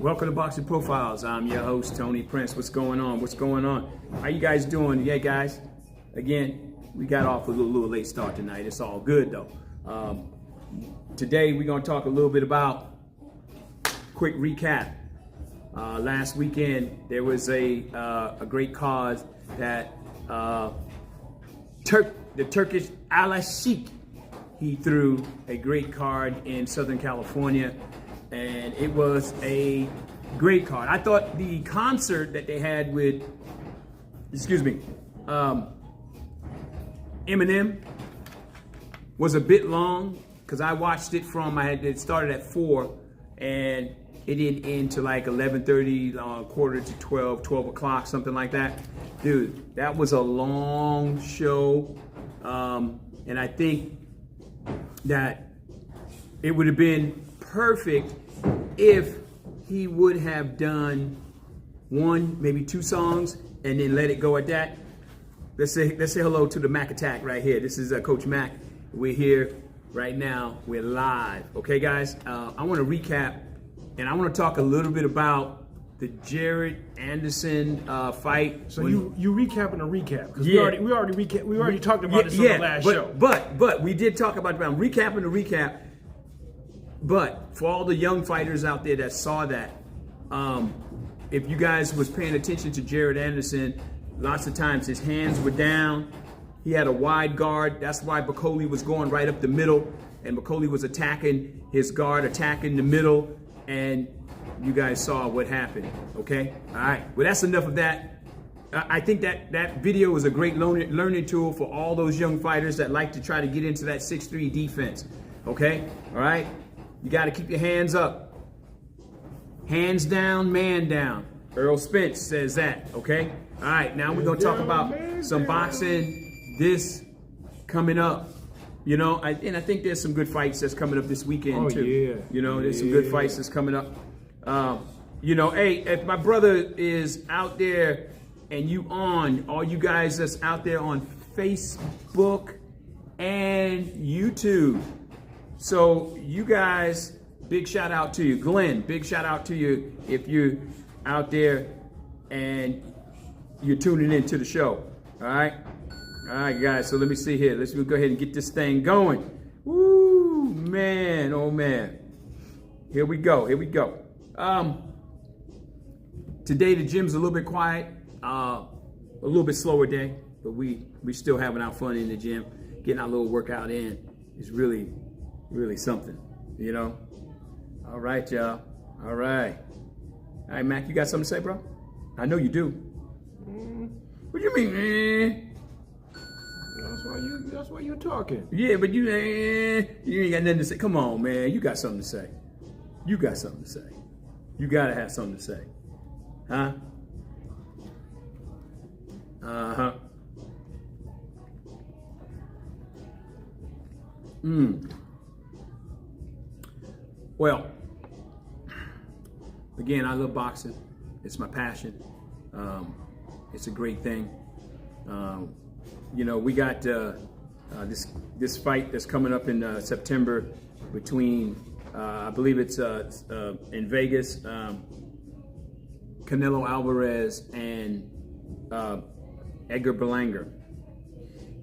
Welcome to Boxing Profiles. I'm your host, Tony Prince. What's going on? What's going on? How you guys doing? Yeah, guys. Again, we got off a little late start tonight. It's all good, though. Today, we're going to talk a little bit about quick recap. Last weekend, there was a great cause that the Turkish Al-Sheikh, he threw a great card in Southern California. And it was a great card. I thought the concert that they had with, Eminem was a bit long because I watched it it started at 4 and it didn't end till like 11:30, quarter to 12 o'clock, something like that. Dude, that was a long show. And I think that it would have been perfect if he would have done one, maybe 2 songs, and then let it go at that. Let's say hello to the Mac Attack right here. This is Coach Mac. We're here right now. We're live. Okay, guys. I want to recap, and I want to talk a little bit about the Jared Anderson fight. So you recapping a recap because we already talked about this on the last show. But we did talk about it. I'm recapping the recap. But for all the young fighters out there that saw that, if you guys was paying attention to Jared Anderson, lots of times his hands were down. He had a wide guard. That's why Bakole was going right up the middle, and Bakole was attacking his guard, attacking the middle, and you guys saw what happened. Okay, all right. Well, that's enough of that. I think that video was a great learning tool for all those young fighters that like to try to get into that 6'3" defense. Okay, all right. You got to keep your hands up. Hands down, man down. Earl Spence says that, okay? All right, now we're going to talk about some boxing, this coming up. You know, and I think there's some good fights that's coming up this weekend, too. Yeah. You know, there's some good fights that's coming up. You know, hey, if my brother is out there and all you guys that's out there on Facebook and YouTube, so you guys, big shout out to you. Glenn, big shout out to you if you're out there and you're tuning into the show. All right? All right, guys, so let me see here. Let's go ahead and get this thing going. Woo, man, oh, man. Here we go, here we go. Today, the gym's a little bit quiet, a little bit slower day, but we still having our fun in the gym. Getting our little workout in is really something, you know? All right, y'all. All right. All right, Mac, you got something to say, bro? I know you do. What do you mean, man? That's why you talking. Yeah, but you ain't got nothing to say. Come on, man. You got something to say. You got something to say. You got to have something to say. Huh? Uh-huh. Well, again, I love boxing. It's my passion. It's a great thing. You know, we got this fight that's coming up in September between, I believe it's in Vegas, Canelo Alvarez and Edgar Berlanga.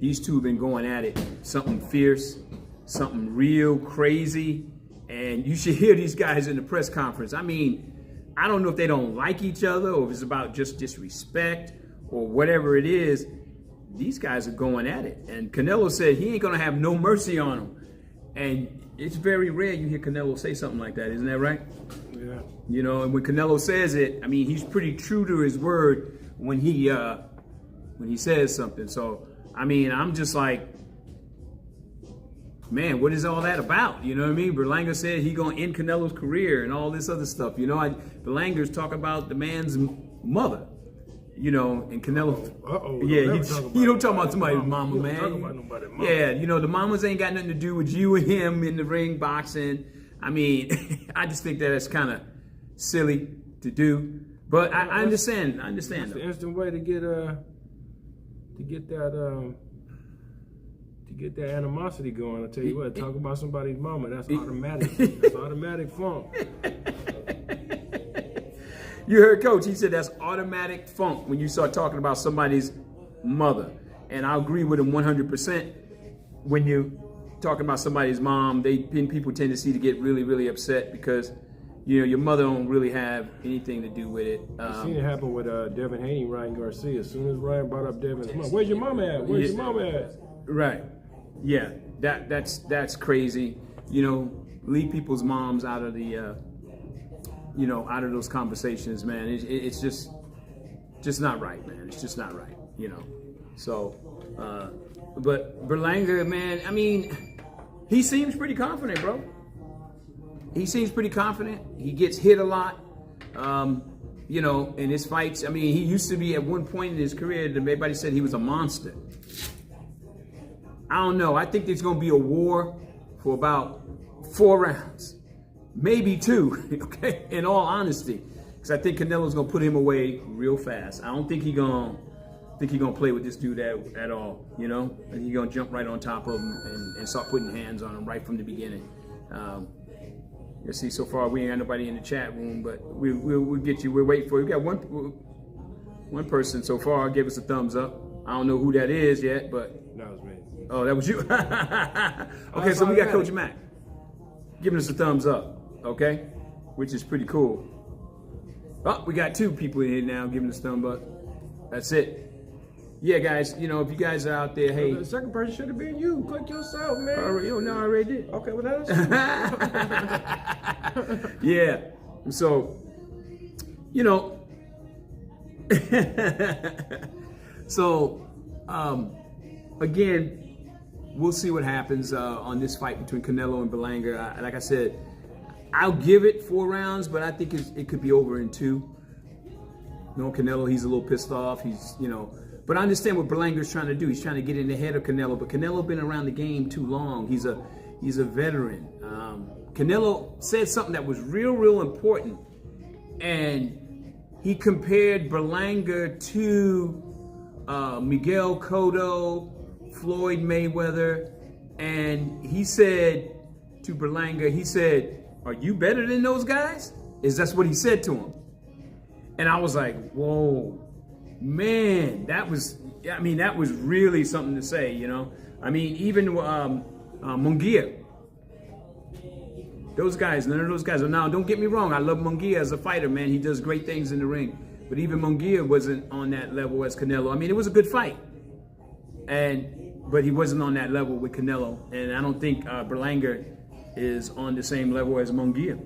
These two have been going at it. Something fierce, something real crazy. And you should hear these guys in the press conference. I mean, I don't know if they don't like each other or if it's about just disrespect or whatever it is. These guys are going at it. And Canelo said he ain't going to have no mercy on them. And it's very rare you hear Canelo say something like that. Isn't that right? Yeah. You know, and when Canelo says it, I mean, he's pretty true to his word when he says something. So, I mean, I'm just like, man, what is all that about? You know what I mean? Berlanga said he gonna end Canelo's career and all this other stuff. You know, Berlanga's talking about the man's mother. You know, and Canelo. You don't talk about somebody's mama, man. Talk about nobody's mama. Yeah, you know, the mamas ain't got nothing to do with you and him in the ring boxing. I mean, I just think that it's kind of silly to do. But I understand. I understand. It's the instant way to get that animosity going. I tell you what, talk about somebody's mama. That's automatic. That's automatic funk. You heard Coach. He said that's automatic funk when you start talking about somebody's mother. And I agree with him 100%. When you talking about somebody's mom, people tend to get really, really upset because, you know, your mother don't really have anything to do with it. You seen it happen with Devin Haney, Ryan Garcia. As soon as Ryan brought up Devin's mom, where's your mom at? Where's your mom at? Right. Yeah. That's crazy. You know, leave people's moms out of the, you know, out of those conversations, man. It's just not right, man. It's just not right, you know. So, but Berlanga, man, I mean, he seems pretty confident, bro. He seems pretty confident. He gets hit a lot, you know, in his fights. I mean, he used to be at one point in his career that everybody said he was a monster. I don't know. I think there's going to be a war for about 4 rounds, maybe 2, okay, in all honesty. Because I think Canelo's going to put him away real fast. I don't think he's going to play with this dude at all, you know? I think he's going to jump right on top of him and start putting hands on him right from the beginning. You see, so far we ain't got nobody in the chat room, but we'll get you. We're waiting for you. We got one person so far give us a thumbs up. I don't know who that is yet, but that was me. Oh, that was you. Okay, so we got Coach Mac giving us a thumbs up. Okay, which is pretty cool. Oh, we got 2 people in here now giving us a thumbs up. That's it. Yeah, guys, you know, if you guys are out there, hey. The second person should have been you. Click yourself, man. No, I already did. Okay, well, that's yeah. So, you know. So, again, we'll see what happens on this fight between Canelo and Berlanga. Like I said, I'll give it 4 rounds, but I think it could be over in 2. You know, Canelo, he's a little pissed off. He's, you know. But I understand what Berlanga's trying to do. He's trying to get in the head of Canelo. But Canelo been around the game too long. He's a veteran. Canelo said something that was real important. And he compared Berlanga to Miguel Cotto, Floyd Mayweather. And he said to Berlanga, he said, "Are you better than those guys?" That's what he said to him. And I was like, whoa. Man, that was really something to say, you know. I mean, even Munguia, those guys, none of those guys. Now, don't get me wrong, I love Munguia as a fighter, man. He does great things in the ring. But even Munguia wasn't on that level as Canelo. I mean, it was a good fight, but he wasn't on that level with Canelo. And I don't think Berlanga is on the same level as Munguia.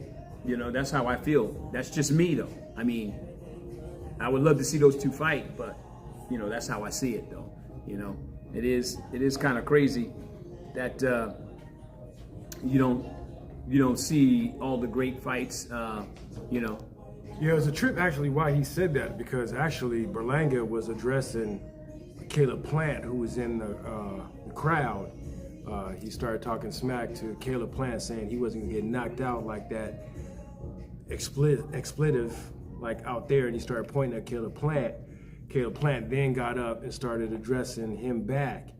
You know, that's how I feel. That's just me, though. I mean, I would love to see those 2 fight, but you know, that's how I see it, though. You know, it is kind of crazy that you don't see all the great fights. You know. Yeah, it was a trip actually why he said that, because actually Berlanga was addressing Caleb Plant, who was in the crowd. He started talking smack to Caleb Plant, saying he wasn't gonna get knocked out like that, expletive. Like out there, and he started pointing at Caleb Plant. Caleb Plant then got up and started addressing him back.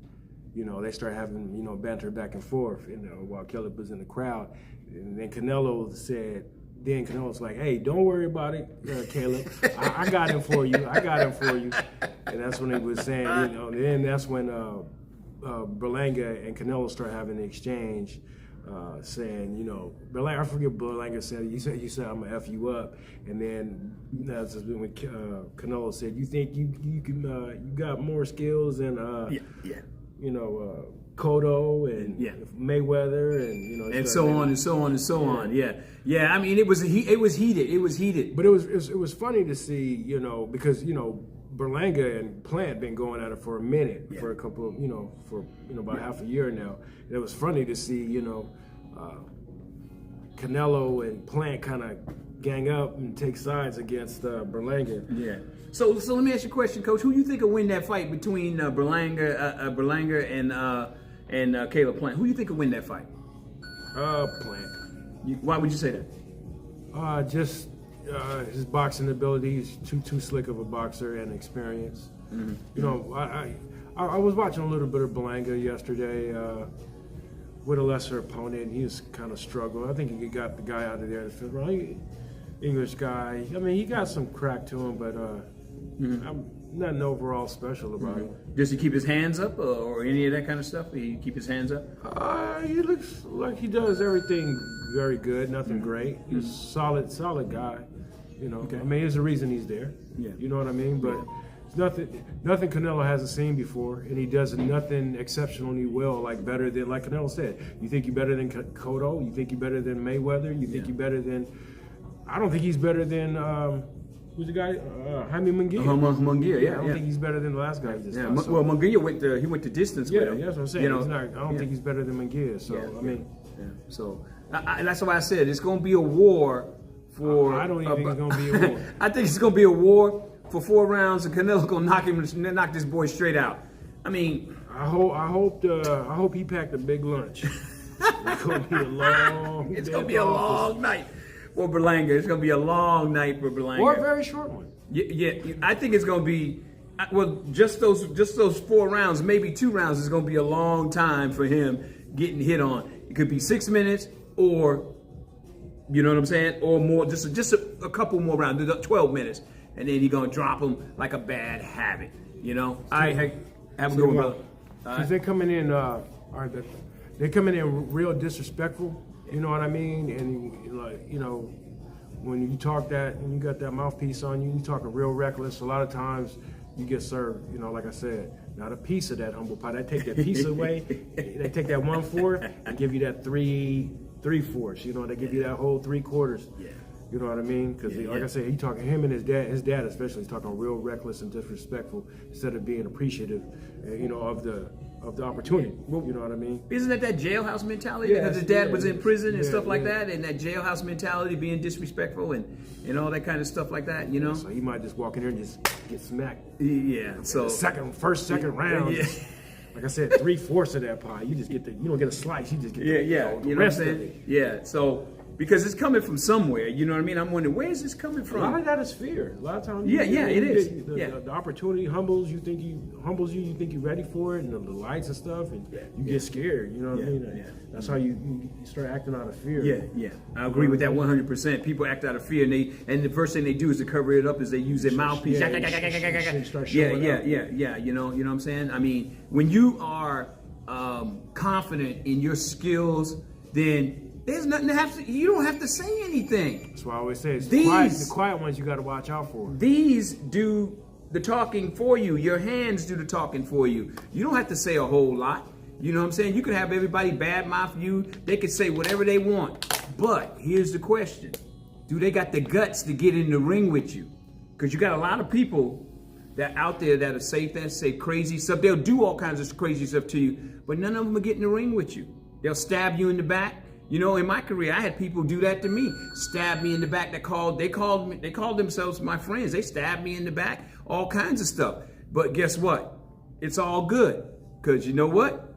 You know, they started having, you know, banter back and forth, you know, while Caleb was in the crowd. And then Canelo's like, "Hey, don't worry about it, Caleb. I got him for you. I got him for you." And that's when he was saying, you know, and then that's when Berlanga and Canelo started having an exchange. Saying, you know, Berlanga, I forget Berlanga said, you said I'm gonna F you up, and then that's when Canelo said, "You think you can you got more skills than you know, Cotto and Mayweather and you know, and so on and so on and so on." Yeah. I mean, it was heated. But it was funny to see, you know, because you know, Berlanga and Plant been going at it for a minute, for a couple of, about half a year now. And it was funny to see, you know, Canelo and Plant kind of gang up and take sides against Berlanga. Yeah. So let me ask you a question, Coach. Who do you think will win that fight between Berlanga and Caleb Plant? Who do you think will win that fight? Plant. Why would you say that? Just his boxing ability. He's too slick of a boxer and experience. Mm-hmm. You know, I was watching a little bit of Berlanga yesterday with a lesser opponent. He was kind of struggling. I think he got the guy out of there to fifth round. English guy. I mean, he got some crack to him, but I'm nothing overall special about him. Does he keep his hands up or any of that kind of stuff? He keep his hands up? He looks like he does everything very good, nothing great. He's a solid guy. You know, I mean, there's a reason he's there. Yeah. You know what I mean? But it's nothing Canelo hasn't seen before, and he does nothing exceptionally well, like Canelo said. You think you're better than Cotto? You think you're better than Mayweather? You think you're better than... I don't think he's better than... who's the guy? Jaime Munguia. Munguia, yeah. I don't think he's better than the last guy. Well, Munguia went to distance with him. Yeah, that's what I'm saying. I don't think he's better than Munguia. So I mean, so that's why I said it's going to be a war for. I don't even think it's going to be a war. I think it's going to be a war for 4 rounds, and Canelo going to knock this boy straight out. I mean, I hope he packed a big lunch. It's going to be a long. It's going to be a long night for Berlanga. It's going to be a long night for Berlanga. Or a very short one. Yeah, I think it's going to be, well, just those 4 rounds, maybe 2 rounds is going to be a long time for him getting hit on. It could be 6 minutes or, you know what I'm saying, or more, just a couple more rounds, 12 minutes, and then he's going to drop him like a bad habit, you know? Have a good one, brother. Because they're coming in, they're coming in real disrespectful. You know what I mean? And like, you know, when you talk that, and you got that mouthpiece on you, you talking real reckless. A lot of times you get served, you know, like I said, not a piece of that humble pie. They take that piece away. They take that 1/4 and give you that 3/4. You know, they give you that whole 3/4. Yeah. You know what I mean? Because like I said, he talking, him and his dad especially, he's talking real reckless and disrespectful instead of being appreciative, you know, of the opportunity. You know what I mean? Isn't that jailhouse mentality? Because his dad was in prison and stuff like that, and that jailhouse mentality, being disrespectful and all that kind of stuff like that, you know? So he might just walk in there and just get smacked. Yeah. So second round. Yeah. Like I said, 3/4 of that pie. You just get you don't get a slice. You just get the you know what I'm saying? Yeah. So because it's coming from somewhere, you know what I mean? I'm wondering, where is this coming from? A lot of that is fear. A lot of times, it is. The opportunity humbles you. You think you're ready for it, and the lights and stuff, and you get scared. You know what I mean? That's how you start acting out of fear. Yeah. I agree with that 100%. People act out of fear, and the first thing they do is to cover it up is they use their mouthpiece. Yeah. You know what I'm saying? I mean, when you are confident in your skills, then there's nothing you don't have to say anything. That's why I always say the quiet ones you got to watch out for. These do the talking for you. Your hands do the talking for you. You don't have to say a whole lot. You know what I'm saying? You can have everybody badmouth you. They can say whatever they want. But here's the question. Do they got the guts to get in the ring with you? Because you got a lot of people that out there that are say crazy stuff. They'll do all kinds of crazy stuff to you, but none of them will get in the ring with you. They'll stab you in the back. You know, in my career, I had people do that to me. Stab me in the back. They called themselves my friends. They stabbed me in the back, all kinds of stuff. But guess what? It's all good. Because you know what?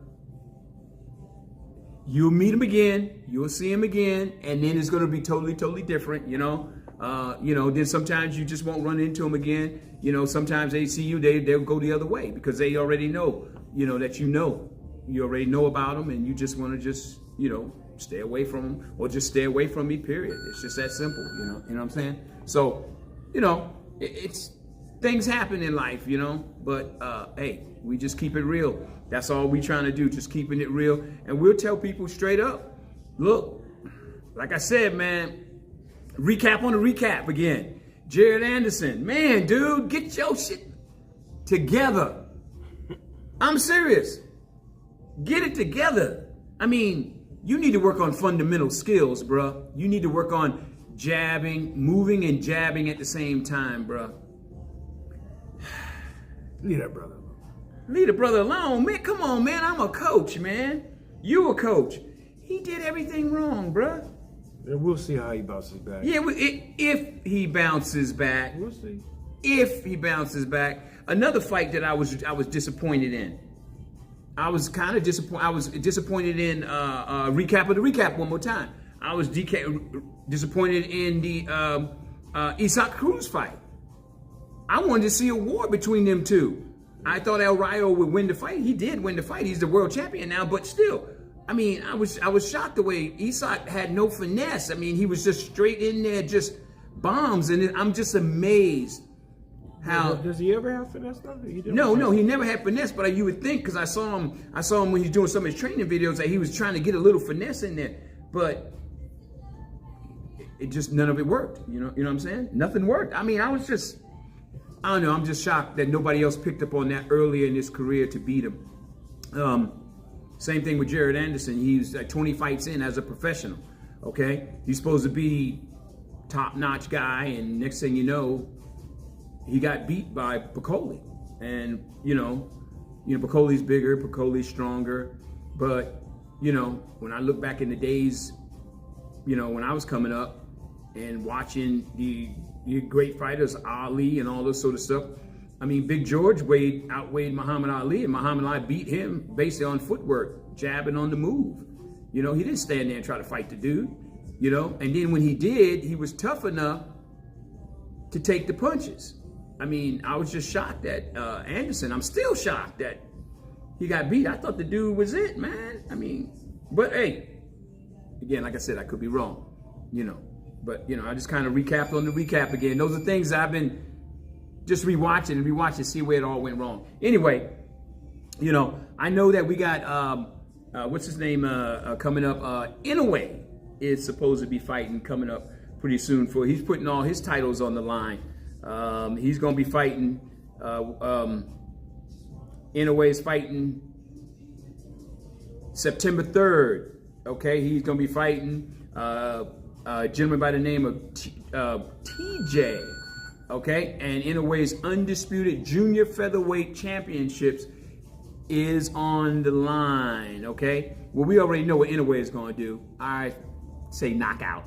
You'll meet them again. You'll see them again. And then it's going to be totally different, you know. Then sometimes you just won't run into them again. You know, sometimes they see you, they'll go the other way because they already know, that you already know about them, and you just want to stay away from them, or just stay away from me, period. It's just that simple, you know what I'm saying? So, it's things happen in life, but hey, we just keep it real. That's all we trying to do, just keeping it real. And we'll tell people straight up, look, like I said, man, recap on the recap again. Jared Anderson, man, dude, get your shit together. I'm serious. Get it together. I mean, you need to work on fundamental skills, bruh. You need to work on jabbing, moving and jabbing at the same time, bruh. Leave that brother alone. Leave the brother alone, man. Come on, man. I'm a coach, man. You a coach. He did everything wrong, bruh. And we'll see how he bounces back. Yeah, if he bounces back. We'll see. If he bounces back. Another fight that I was disappointed in. I was kind of disappointed. I was disappointed in recap of the recap one more time. I was disappointed in the Isaac Cruz fight. I wanted to see a war between them two. I thought El Rayo would win the fight. He did win the fight. He's the world champion now, but still, I mean, I was shocked the way Isaac had no finesse. I mean, he was just straight in there, just bombs, and I'm just amazed how. Does he ever have finesse though? No, he never had finesse. But you would think, because I saw him when he's doing some of his training videos, that he was trying to get a little finesse in there, but it just, none of it worked. You know what I'm saying? Nothing worked. I mean, I don't know. I'm just shocked that nobody else picked up on that earlier in his career to beat him. Same thing with Jared Anderson. He's 20 fights in as a professional. Okay, he's supposed to be top-notch guy, and next thing you know, he got beat by Piccoli. And you know, Piccoli's bigger, Piccoli's stronger. But when I look back in the days, when I was coming up and watching the great fighters, Ali and all this sort of stuff. I mean, Big George outweighed Muhammad Ali, and Muhammad Ali beat him basically on footwork, jabbing on the move. He didn't stand there and try to fight the dude, And then when he did, he was tough enough to take the punches. I mean, I was just shocked at Anderson. I'm still shocked that he got beat. I thought the dude was it, man. I mean, but hey, again, like I said, I could be wrong, But, I just kind of recapped on the recap again. Those are things I've been just rewatching, see where it all went wrong. Anyway, I know that we got, what's his name, coming up. Inoue is supposed to be fighting coming up pretty soon. He's putting all his titles on the line. He's going to be fighting, Inoue is fighting September 3rd. Okay, he's going to be fighting a gentleman by the name of TJ, okay? And Inoue's undisputed junior featherweight championships is on the line, okay? Well, we already know what Inoue is going to do. I say knockout.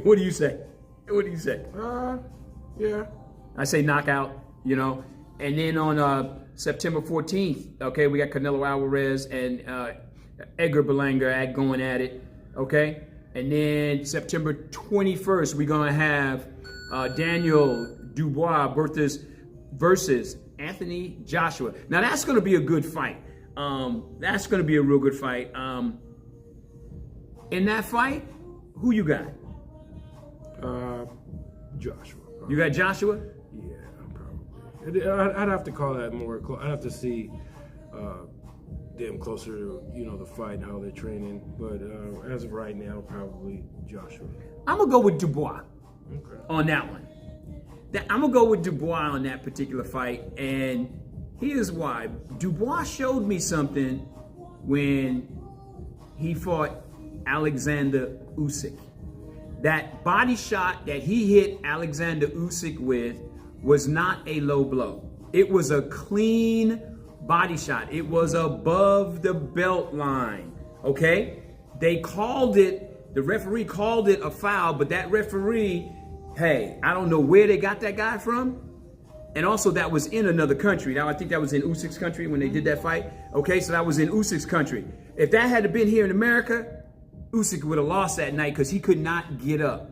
What do you say? Yeah. I say knockout, And then on September 14th, okay, we got Canelo Alvarez and Edgar Berlanga going at it, okay? And then September 21st, we're going to have Daniel Dubois versus Anthony Joshua. Now, that's going to be a good fight. That's going to be a real good fight. In that fight, who you got? Joshua. You got Joshua? Yeah, probably. I'd have to call that more close. I'd have to see them closer to, the fight and how they're training. But as of right now, probably Joshua. I'm going to go with Dubois on that one. I'm going to go with Dubois on that particular fight. And here's why. Dubois showed me something when he fought Alexander Usyk. That body shot that he hit Alexander Usyk with was not a low blow. It was a clean body shot. It was above the belt line, okay? The referee called it a foul, but that referee, hey, I don't know where they got that guy from. And also that was in another country. Now, I think that was in Usyk's country when they did that fight. Okay, so that was in Usyk's country. If that had been here in America, Usyk would have lost that night because he could not get up,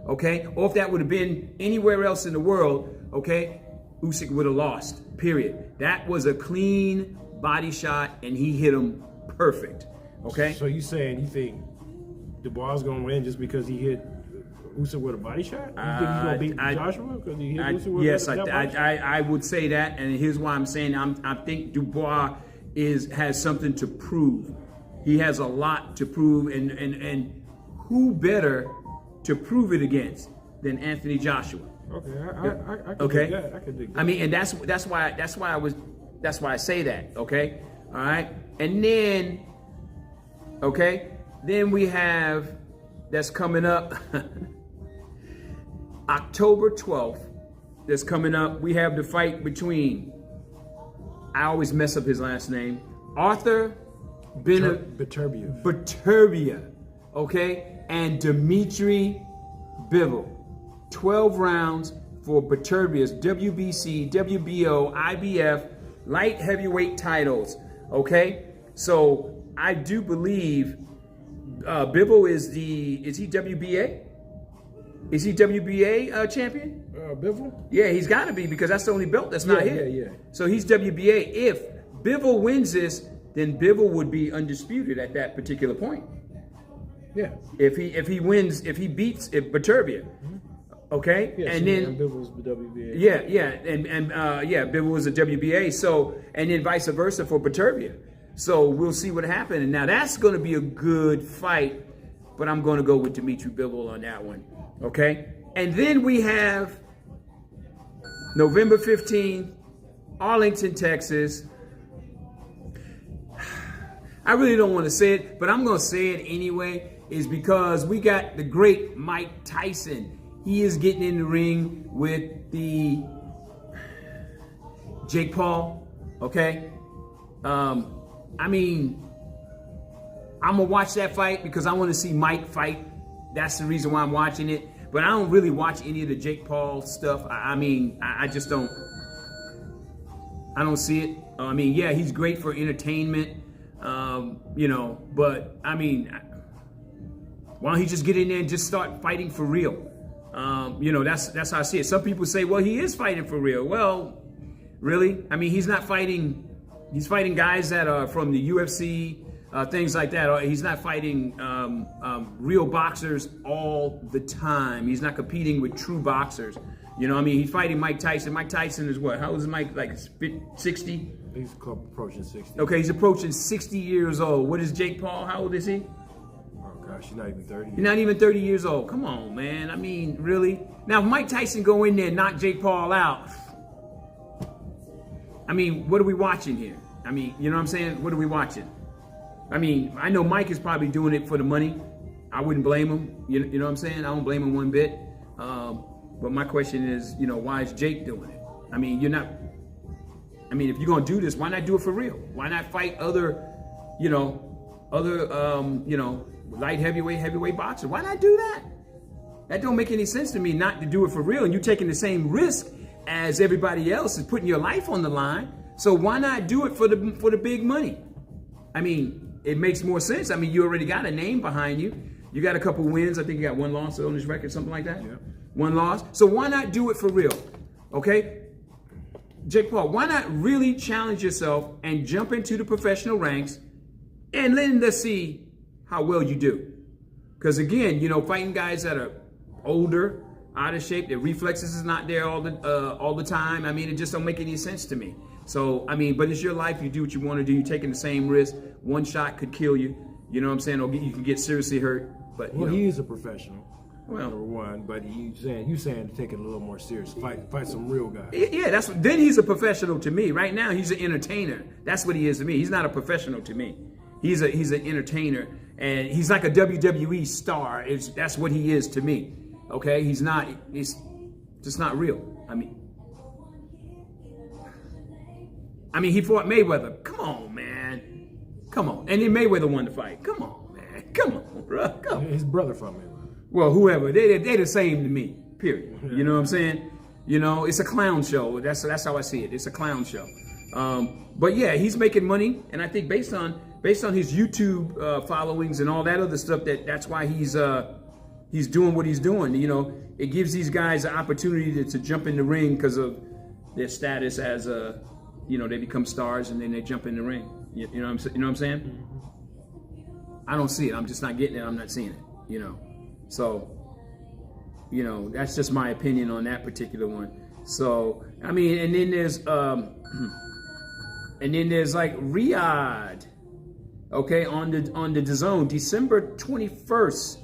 okay? Or if that would have been anywhere else in the world, okay, Usyk would have lost, period. That was a clean body shot, and he hit him perfect, okay? So you think Dubois is going to win just because he hit Usyk with a body shot? You think he's going to beat Joshua because he hit Usyk with a body shot? I would say that, and here's why I'm saying I think Dubois has something to prove. He has a lot to prove, and who better to prove it against than Anthony Joshua? Okay, I can dig that. I can dig that. I mean, and that's why I say that. Okay, all right, and then then we have that's coming up October 12th. That's coming up. We have the fight between, I always mess up his last name, Arthur Beterbiev, okay, and Dimitri Bivol. 12 rounds for Beterbiev's WBC, WBO, IBF, light heavyweight titles, okay? So I do believe Bivol is he WBA? Is he WBA champion? Bivol? Yeah, he's got to be because that's the only belt that's not here. Yeah. So he's WBA. If Bivol wins this, then Bivol would be undisputed at that particular point. Yeah. If he beats Beterbiev. Okay, Yeah, and then Bivens the WBA. yeah, Bivens was a WBA. So, and then vice versa for Beterbiev. So we'll see what happens. And now that's going to be a good fight, but I'm going to go with Dimitri Bivol on that one. Okay, and then we have November 15th, Arlington, Texas. I really don't want to say it, but I'm going to say it anyway. Is because we got the great Mike Tyson. He is getting in the ring with the Jake Paul. Okay. I mean, I'm gonna watch that fight because I want to see Mike fight. That's the reason why I'm watching it. But I don't really watch any of the Jake Paul stuff. I just don't. I don't see it. I mean, yeah, he's great for entertainment. But I mean, why don't he just get in there and just start fighting for real? That's how I see it. Some people say, well, he is fighting for real. Well, really? I mean, he's not fighting. He's fighting guys that are from the UFC, things like that. He's not fighting real boxers all the time. He's not competing with true boxers. He's fighting Mike Tyson. Mike Tyson is what? How old is Mike? Like 60? He's approaching 60. Okay, he's approaching 60 years old. What is Jake Paul? How old is he? Oh, gosh, he's not even 30. He's not even 30 years old. Come on, man. I mean, really? Now, if Mike Tyson go in there and knock Jake Paul out, I mean, what are we watching here? I mean, you know what I'm saying? What are we watching? I mean, I know Mike is probably doing it for the money. I wouldn't blame him. You know what I'm saying? I don't blame him one bit. But my question is, why is Jake doing it? I mean, if you're going to do this, why not do it for real? Why not fight other light heavyweight boxers? Why not do that? That don't make any sense to me not to do it for real. And you're taking the same risk as everybody else is putting your life on the line. So why not do it for the big money? I mean, it makes more sense. I mean, you already got a name behind you. You got a couple wins. I think you got one loss on this record, something like that. Yeah. One loss. So why not do it for real? Okay? Jake Paul, why not really challenge yourself and jump into the professional ranks and let's see how well you do? Because again, fighting guys that are older, out of shape, their reflexes is not there all the time. I mean, it just don't make any sense to me. So, I mean, but it's your life. You do what you want to do. You're taking the same risk. One shot could kill you. You know what I'm saying? Or you can get seriously hurt. But he is a professional. Well, number one, but you saying to take it a little more serious. Fight some real guys. Yeah, then he's a professional to me. Right now, he's an entertainer. That's what he is to me. He's not a professional to me. He's an entertainer, and he's like a WWE star. That's what he is to me. Okay, he's not. It's just not real. I mean, he fought Mayweather. Come on, man. Come on. And then Mayweather won the fight. Come on, man. Come on, bro. Come on. His brother fought Mayweather. Well, whoever. They're the same to me, period. You know what I'm saying? It's a clown show. That's how I see it. It's a clown show. But yeah, he's making money. And I think based on his YouTube followings and all that other stuff, that's why he's doing what he's doing. It gives these guys an opportunity to jump in the ring because of their status as they become stars and then they jump in the ring. You know what I'm saying? Mm-hmm. I don't see it. I'm just not getting it. I'm not seeing it. So, that's just my opinion on that particular one. So, I mean, and then there's like Riyadh, okay, on the DAZN, December 21st.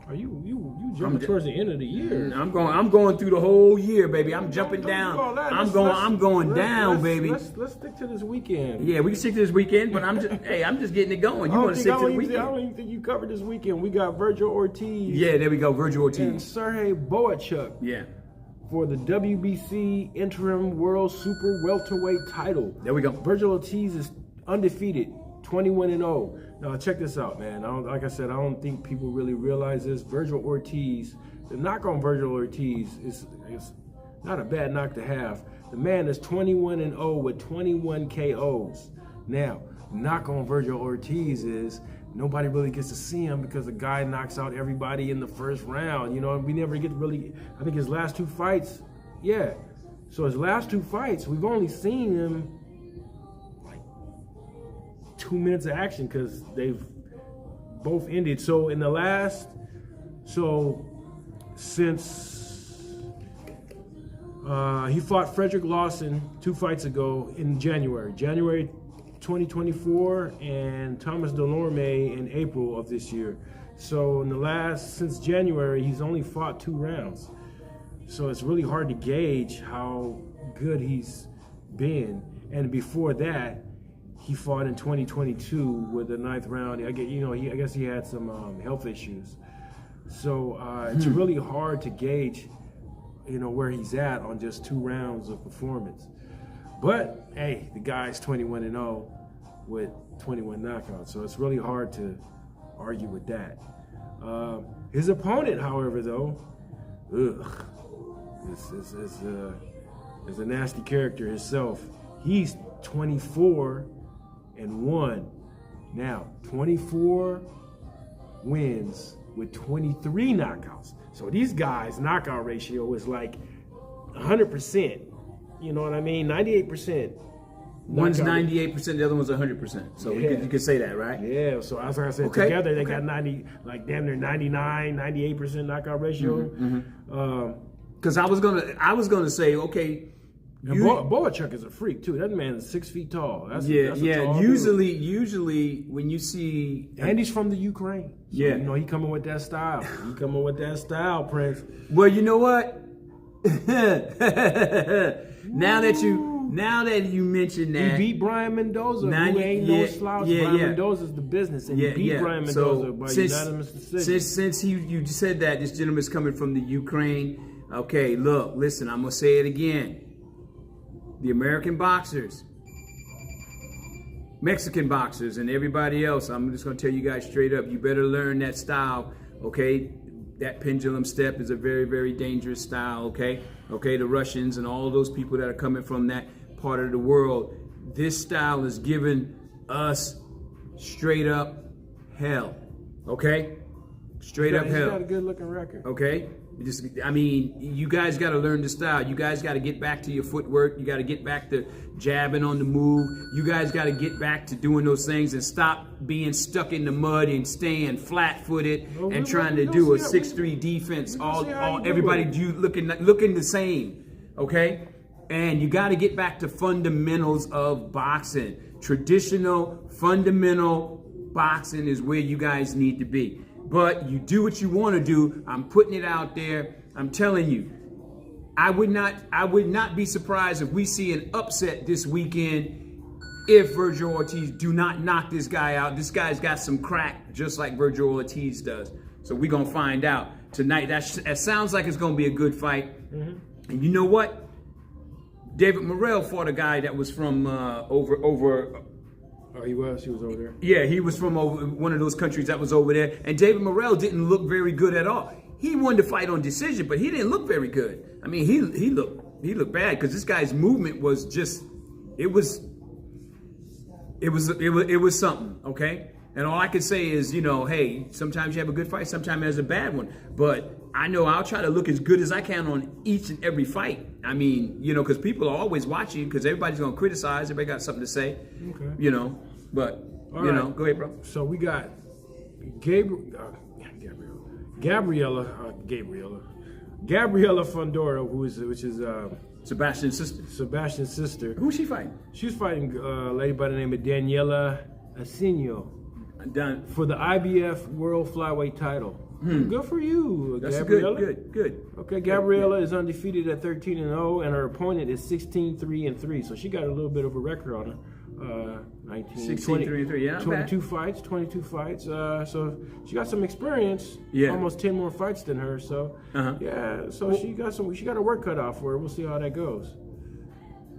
Are you jumping towards the end of the year? I'm going through the whole year, baby. I'm jumping down. I'm going down, baby. Let's stick to this weekend. Yeah, we can stick to this weekend, but I'm just getting it going. You want to stick to the weekend? I don't even think you covered this weekend. We got Virgil Ortiz. Yeah, there we go, Virgil Ortiz. And Sergey BOHACHUK. Yeah. For the WBC interim world super welterweight title. There we go. Virgil Ortiz is undefeated, 21-0. Now check this out, man. Like I said, I don't think people really realize this. Virgil Ortiz, the knock on Virgil Ortiz is not a bad knock to have. The man is 21-0 with 21 KOs. Now, knock on Virgil Ortiz is nobody really gets to see him because the guy knocks out everybody in the first round. We never get to really. I think his last two fights, yeah. So his last two fights, we've only seen him 2 minutes of action because they've both ended. So in the last, since he fought Frederick Lawson 2 fights ago in January 2024, and Thomas Delorme in April of this year. So since January, he's only fought 2 rounds. So it's really hard to gauge how good he's been. And before that, he fought in 2022 with the 9th round. I guess he had some health issues. So it's really hard to gauge, where he's at on just 2 rounds of performance. But hey, the guy's 21-0 with 21 knockouts. So it's really hard to argue with that. His opponent, however, though, is a nasty character himself. He's 24-1. Now, 24 wins with 23 knockouts. So these guys' knockout ratio is like 100%. You know what I mean? 98%. One's 98%, the other one's 100%. So you could say that, right? Yeah. So as I said, together they got 90, like damn near 99, 98% knockout ratio. Because I was gonna say, okay. BOHACHUK is a freak too. That man is 6 feet tall. That's a tall usually when you see, and he's from the Ukraine. So, he coming with that style. Prince. Well, you know what? Now that you mentioned that, he beat Brian Mendoza, who ain't no slouch. Brian Mendoza's the business, and he beat Brian Mendoza by unanimous decision. Since you said that this gentleman's coming from the Ukraine, okay, listen, I'm gonna say it again. The American boxers, Mexican boxers, and everybody else, I'm just gonna tell you guys straight up, you better learn that style, okay? That pendulum step is a very, very dangerous style, okay? Okay, the Russians and all those people that are coming from that part of the world, this style is giving us straight up hell, okay? Straight up hell. He's got a good looking record. Okay? You guys got to learn the style. You guys got to get back to your footwork. You got to get back to jabbing on the move. You guys got to get back to doing those things and stop being stuck in the mud and staying flat-footed and trying to do a 6'3" defense. Everybody looking the same. Okay? And you got to get back to fundamentals of boxing. Traditional, fundamental boxing is where you guys need to be. But you do what you want to do. I'm putting it out there. I'm telling you, I would not be surprised if we see an upset this weekend if Virgil Ortiz do not knock this guy out. This guy's got some crack, just like Virgil Ortiz does. So we're gonna find out tonight. That sounds like it's gonna be a good fight. And you know what? David Morrell fought a guy that was from over. Oh, he was over there. Yeah, he was from one of those countries that was over there. And David Morrell didn't look very good at all. He won the fight on decision, but he didn't look very good. I mean, he looked bad because this guy's movement was just, it was something, okay? And all I could say is, hey, sometimes you have a good fight, sometimes there's a bad one. But I know I'll try to look as good as I can on each and every fight. I mean, because people are always watching because everybody's going to criticize. Everybody got something to say, But, go ahead, bro. So we got Gabriela Fondora, which is Sebastian's sister. Who's she fighting? She's fighting a lady by the name of Daniela Asino for the IBF World Flyweight title. Good for you, That's Gabriela. Good. Okay, Gabriela is undefeated at 13-0, and her opponent is 16-3-3. So she got a little bit of a record on her. 16-3-3, yeah. 22 fights. So she got some experience. Yeah. Almost 10 more fights than her. So So she got a work cut out for her. We'll see how that goes.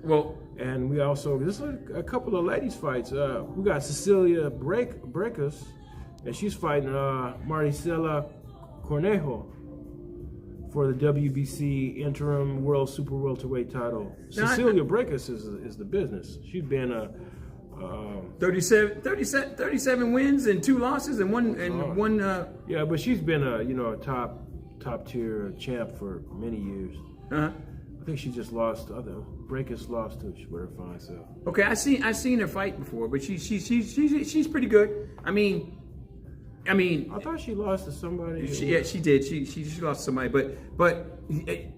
Well, and we also this is a couple of ladies fights. We got Cecilia Breakers, and she's fighting Maricela Cornejo for the WBC interim world super welterweight title. Cecilia Breakers is the business. She's been 37 wins and 2 losses and one. Yeah, but she's been a top tier champ for many years. I think she just lost. Breakers lost to her fine self. Okay, I seen her fight before, but she's pretty good. I mean, I mean, I thought she lost to somebody. she did. She lost to somebody, but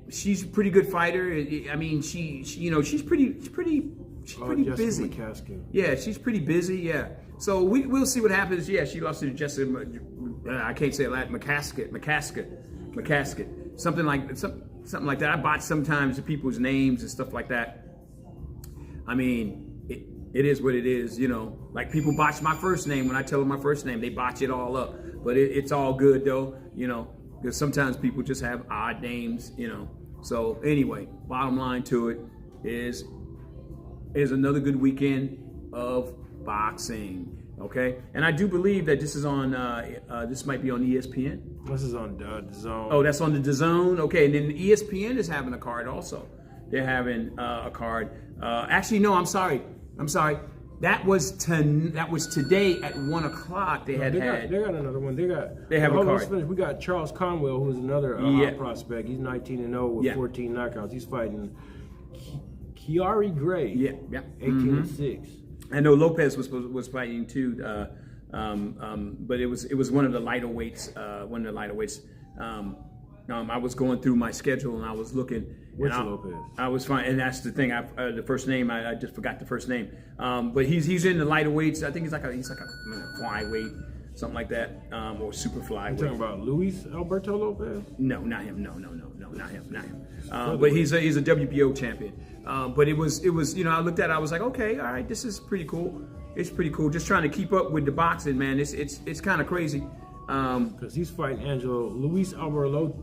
she's a pretty good fighter. I mean, she's pretty busy. McCaskill. Yeah, she's pretty busy. Yeah. So we'll see what happens. Yeah, she lost to Jessica. I can't say that. McCaskill. Something like that. I botch sometimes the people's names and stuff like that. I mean, it is what it is, you know. Like people botch my first name when I tell them my first name, they botch it all up. But it's all good though, you know, because sometimes people just have odd names, you know. So anyway, bottom line to it is another good weekend of boxing. Okay, and I do believe that this is on. This might be on ESPN. This is on DAZN. Oh, that's on the DAZN. Okay, and then ESPN is having a card also. They're having a card. Actually, no, I'm sorry. That was today at 1 o'clock. They got another one. They have a card. We got Charles Conwell, who's another prospect. He's 19-0 with 14 knockouts. He's fighting Kiari Gray. Yeah. 18-6. I know Lopez was fighting too, but it was one of the lighter weights. I was going through my schedule and I was looking. Which Lopez? I was fine, and that's the thing. The first name I just forgot the first name. But he's in the lighter weights. I think he's like a flyweight, something like that, or super flyweight. You talking about Luis Alberto Lopez? No, not him. No, not him. But he's a WBO champion. But it was I looked at it, I was like, okay, all right, this is pretty cool. It's pretty cool. Just trying to keep up with the boxing, man. It's kind of crazy. Because he's fighting Luis Alberto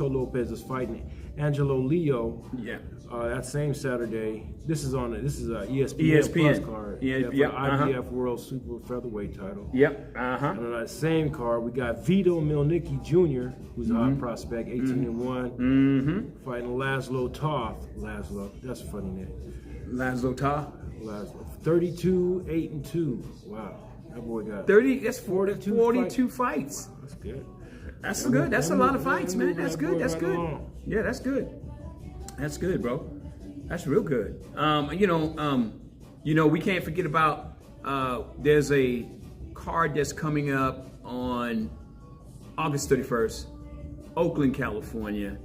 Lopez is fighting Angelo Leo. Yeah. That same Saturday. This is a ESPN Plus card. IBF World Super Featherweight title. Yep. And on that same card, we got Vito Milnicki Jr., who's a hot prospect, 18-1, fighting Laszlo Toth. Laszlo, that's a funny name. Laszlo Toth. 32-8-2. Wow. That boy got 30. That's 42 fights. That's good. That's good. That's a lot of fights, man. That's good. Yeah, that's good. That's good, bro. That's real good. We can't forget about. There's a card that's coming up on August 31st, Oakland, California,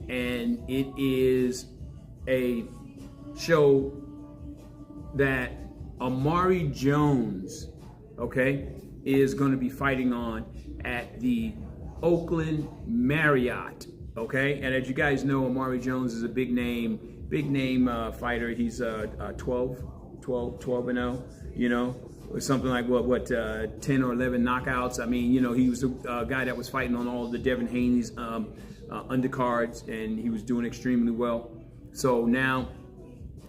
and it is a show that Amari Jones, is going to be fighting on at the Oakland Marriott, and as you guys know, Amari Jones is a big name fighter. He's 12-0, or something like 10 or 11 knockouts. I mean, he was a guy that was fighting on all the Devin Haney's undercards, and he was doing extremely well. So now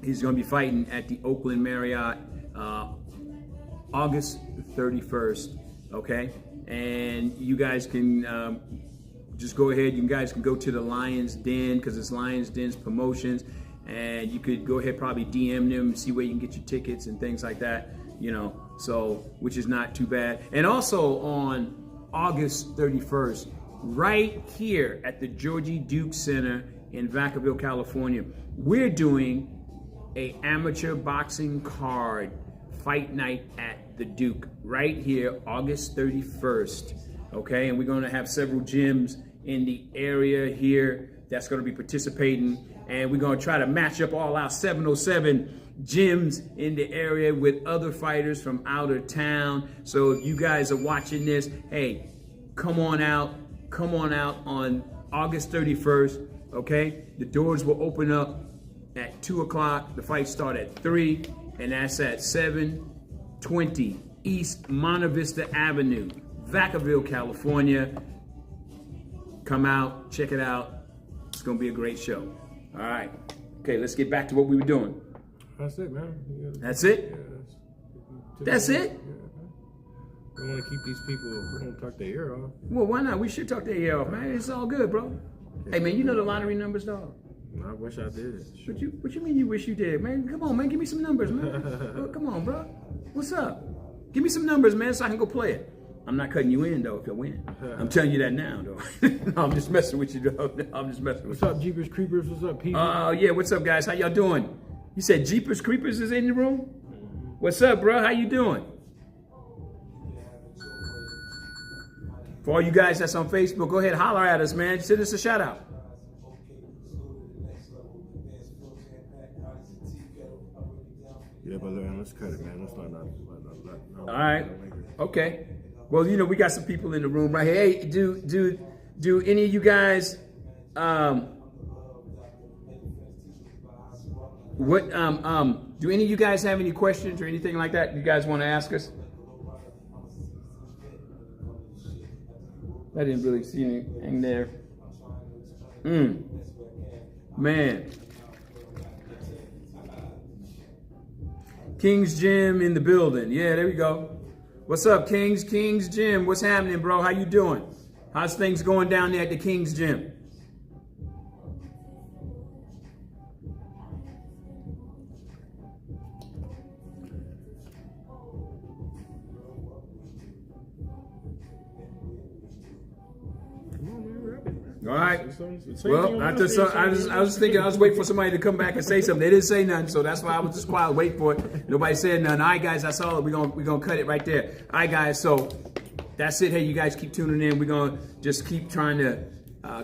he's going to be fighting at the Oakland Marriott August 31st, and you guys can just go ahead. You guys can go to the Lions Den, because it's Lions Den's promotions, and you could go ahead, probably DM them and see where you can get your tickets and things like that, so which is not too bad. And also on August 31st, right here at the Georgie Duke Center in Vacaville, California, we're doing a amateur boxing card fight night at the Duke right here, August 31st. And we're going to have several gyms in the area here that's going to be participating, and we're going to try to match up all our 707 gyms in the area with other fighters from out of town. So if you guys are watching this, hey, come on out on August 31st. The doors will open up at 2 o'clock. The fights start at 3, and that's at 720 East Monte Vista Avenue, Vacaville, California. Come out, check it out. It's going to be a great show. All right. Okay, let's get back to what we were doing. That's it, man. That's it? Yeah, that's it? Yeah. We want to keep these people, we don't talk their ear off. Well, why not? We should talk their ear off, man. It's all good, bro. Hey, man, you know the lottery numbers, dog. I wish I did. What you mean you wish you did, man? Come on, man. Give me some numbers, man. Come on, bro. What's up? Give me some numbers, man, so I can go play it. I'm not cutting you in, though, if you win. I'm telling you that now, though. No, I'm just messing with you, though. I'm just messing with you. What's up, Jeepers Creepers? What's up, people? Yeah, what's up, guys? How y'all doing? You said Jeepers Creepers is in the room? What's up, bro? How you doing? For all you guys that's on Facebook, go ahead, holler at us, man. Send us a shout out. Yeah, but let's cut it, man. Let's not. All right. Okay. Well, you know, we got some people in the room right here. Hey, do any of you guys do any of you guys have any questions or anything like that you guys want to ask us? I didn't really see anything there. Man. King's Gym in the building. Yeah, there we go. What's up, King's Gym? What's happening, bro? How you doing? How's things going down there at the King's Gym? All right. Well, I was thinking I was waiting for somebody to come back and say something. They didn't say nothing, so that's why I was just quiet, wait for it. Nobody said nothing. All right, guys, I saw it. We're gonna cut it right there. All right, guys. So that's it. Hey, you guys keep tuning in. We're gonna just keep trying to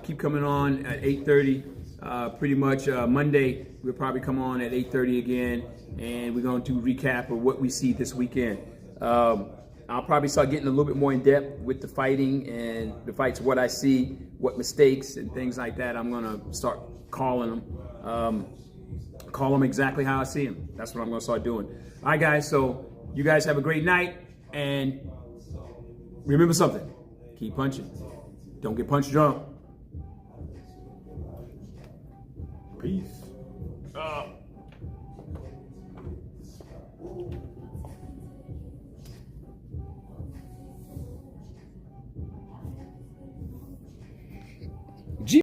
keep coming on at 8:30. Pretty much Monday we'll probably come on at 8:30 again, and we're gonna do a recap of what we see this weekend. I'll probably start getting a little bit more in depth with the fighting and the fights, what I see, what mistakes and things like that. I'm gonna start calling them, call them exactly how I see them. That's what I'm gonna start doing. All right, guys. So you guys have a great night, and remember something: keep punching. Don't get punch drunk. Peace.